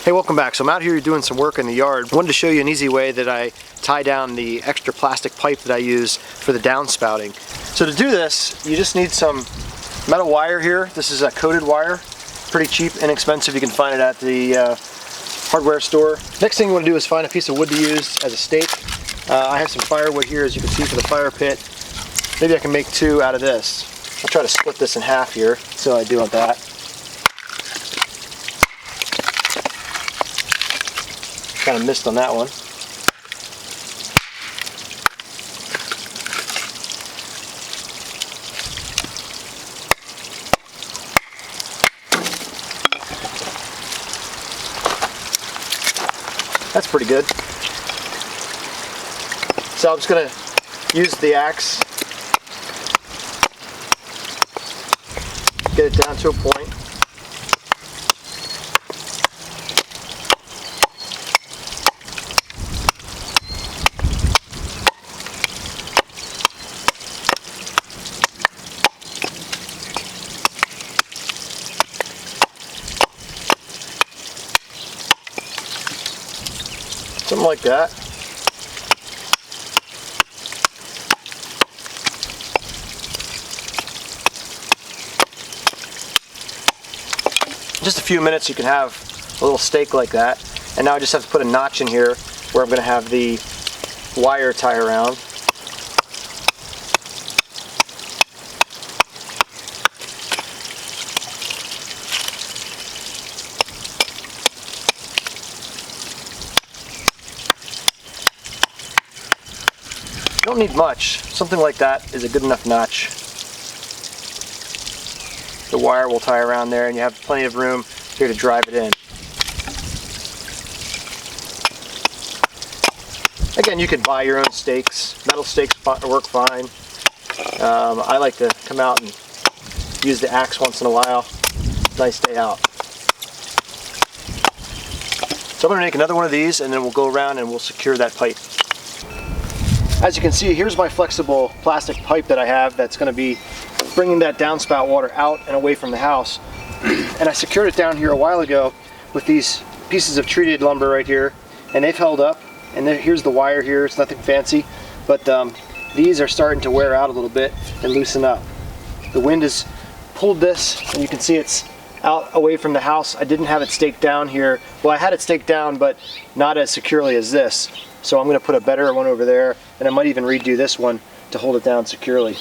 Hey, welcome back. So I'm out here doing some work in the yard. I wanted to show you an easy way that I tie down the extra plastic pipe that I use for the downspouting. So to do this, you just need some metal wire here. This is a coated wire, pretty cheap, inexpensive. You can find it at the hardware store. Next thing you want to do is find a piece of wood to use as a stake. I have some firewood here, as you can see, for the fire pit. Maybe I can make two out of this. I'll try to split this in half here, so I do want that. Kind of missed on that one. That's pretty good. So I'm just going to use the axe, get it down to a point. Something like that. Just a few minutes you can have a little stake like that. And now I just have to put a notch in here where I'm going to have the wire tie around. You don't need much. Something like that is a good enough notch. The wire will tie around there and you have plenty of room here to drive it in. Again, you can buy your own stakes. Metal stakes work fine. I like to come out and use the axe once in a while. Nice day out. So I'm going to make another one of these and then we'll go around and we'll secure that pipe. As you can see, here's my flexible plastic pipe that I have that's going to be bringing that downspout water out and away from the house. And I secured it down here a while ago with these pieces of treated lumber right here, and they've held up. And then here's the wire here. It's nothing fancy, but these are starting to wear out a little bit and loosen up. The wind has pulled this, and you can see it's out away from the house. I didn't have it staked down here. Well, I had it staked down, but not as securely as this. So I'm going to put a better one over there, and I might even redo this one to hold it down securely.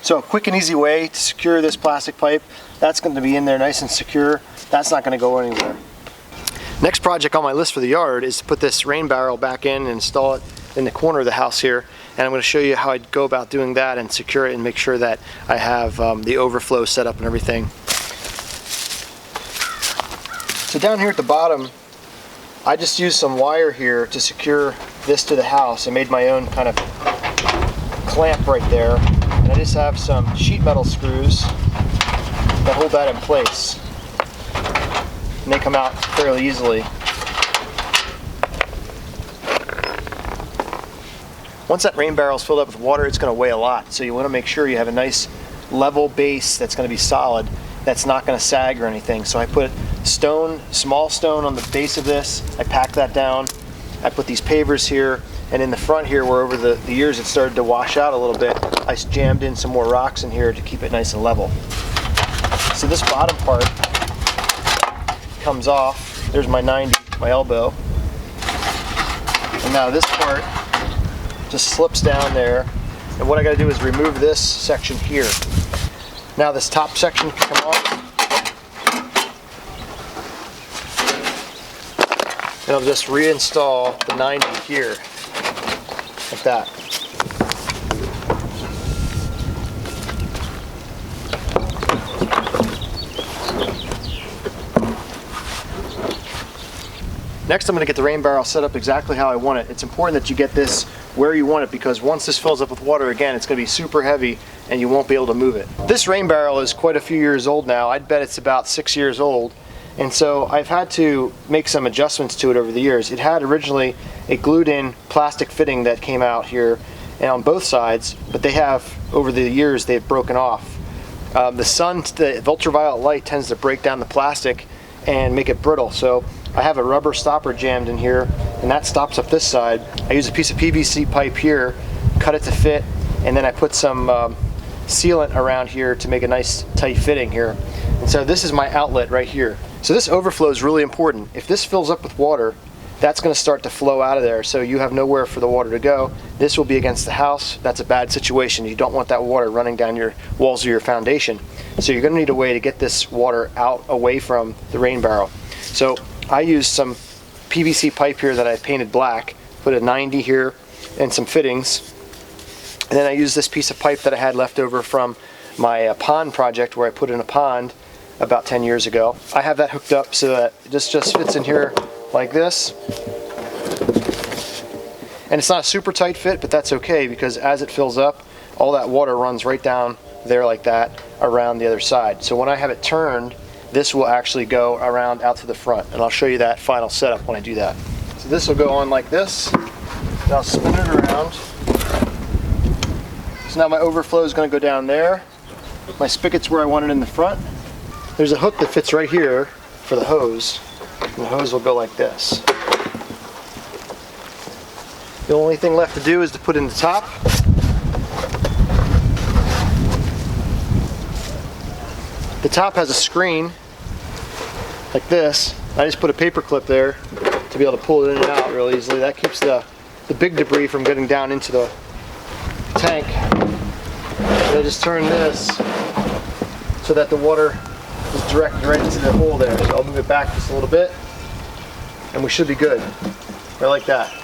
So a quick and easy way to secure this plastic pipe. That's going to be in there nice and secure. That's not going to go anywhere. Next project on my list for the yard is to put this rain barrel back in and install it in the corner of the house here. And I'm going to show you how I'd go about doing that and secure it and make sure that I have the overflow set up and everything. So down here at the bottom, I just used some wire here to secure this to the house. I made my own kind of clamp right there. And I just have some sheet metal screws that hold that in place. And they come out fairly easily. Once that rain barrel is filled up with water, it's going to weigh a lot. So you want to make sure you have a nice level base that's going to be solid, that's not going to sag or anything. So I put stone, small stone on the base of this. I pack that down. I put these pavers here, and in the front here, where over the years it started to wash out a little bit, I jammed in some more rocks in here to keep it nice and level. So this bottom part comes off. There's my 90, my elbow. And now this part just slips down there. And what I got to do is remove this section here. Now this top section can come off. And I'll just reinstall the 90 here, like that. Next, I'm going to get the rain barrel set up exactly how I want it. It's important that you get this where you want it, because once this fills up with water again, it's going to be super heavy and you won't be able to move it. This rain barrel is quite a few years old now. I'd bet it's about 6 years old. And so I've had to make some adjustments to it over the years. It had originally a glued-in plastic fitting that came out here and on both sides, but they have, over the years, they've broken off. The ultraviolet light tends to break down the plastic and make it brittle. So I have a rubber stopper jammed in here, and that stops up this side. I use a piece of PVC pipe here, cut it to fit, and then I put some sealant around here to make a nice tight fitting here. And so this is my outlet right here. So this overflow is really important. If this fills up with water, that's going to start to flow out of there, so you have nowhere for the water to go. This will be against the house. That's a bad situation. You don't want that water running down your walls or your foundation. So you're going to need a way to get this water out away from the rain barrel. So I used some PVC pipe here that I painted black, put a 90 here and some fittings. And then I used this piece of pipe that I had left over from my pond project, where I put in a pond about 10 years ago. I have that hooked up so that this just fits in here like this. And it's not a super tight fit, but that's okay, because as it fills up, all that water runs right down there like that around the other side. So when I have it turned, this will actually go around out to the front, and I'll show you that final setup when I do that. So this will go on like this, and I'll spin it around. So now my overflow is going to go down there. My spigot's where I want it in the front. There's a hook that fits right here for the hose, and the hose will go like this. The only thing left to do is to put in the top. The top has a screen like this. I just put a paper clip there to be able to pull it in and out real easily. That keeps the big debris from getting down into the tank. And I just turn this so that the water is directed right into the hole there. So I'll move it back just a little bit, and we should be good. Right like that.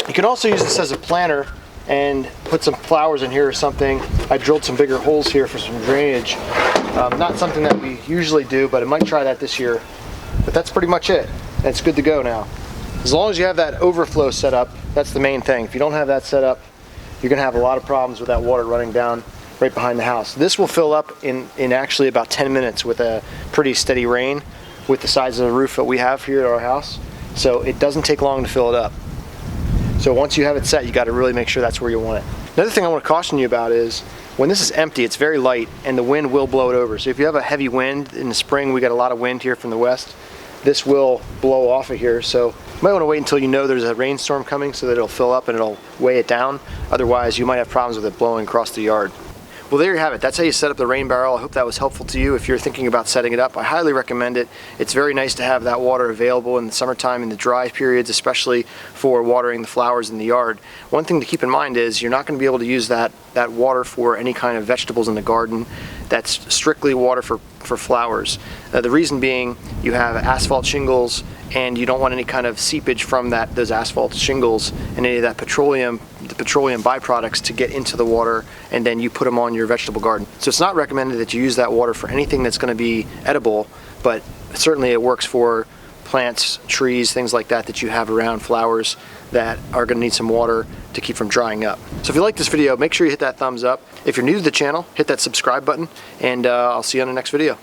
You can also use this as a planter and put some flowers in here or something. I drilled some bigger holes here for some drainage. Not something that we usually do, but I might try that this year. But that's pretty much it. And it's good to go now. As long as you have that overflow set up, that's the main thing. If you don't have that set up, you're gonna have a lot of problems with that water running down right behind the house. This will fill up in actually about 10 minutes with a pretty steady rain with the size of the roof that we have here at our house. So it doesn't take long to fill it up. So once you have it set, you got to really make sure that's where you want it. Another thing I want to caution you about is when this is empty, it's very light and the wind will blow it over. So if you have a heavy wind in the spring, we got a lot of wind here from the west, this will blow off of here. So you might want to wait until you know there's a rainstorm coming so that it'll fill up and it'll weigh it down. Otherwise, you might have problems with it blowing across the yard. Well, there you have it. That's how you set up the rain barrel. I hope that was helpful to you if you're thinking about setting it up. I highly recommend it. It's very nice to have that water available in the summertime, in the dry periods, especially for watering the flowers in the yard. One thing to keep in mind is you're not going to be able to use that water for any kind of vegetables in the garden. That's strictly water for flowers. The reason being, you have asphalt shingles and you don't want any kind of seepage from those asphalt shingles and any of that petroleum byproducts to get into the water, and then you put them on your vegetable garden. So it's not recommended that you use that water for anything that's going to be edible, but certainly it works for plants, trees, things like that you have around, flowers that are going to need some water to keep from drying up. So if you like this video, make sure you hit that thumbs up. If you're new to the channel, hit that subscribe button, and I'll see you on the next video.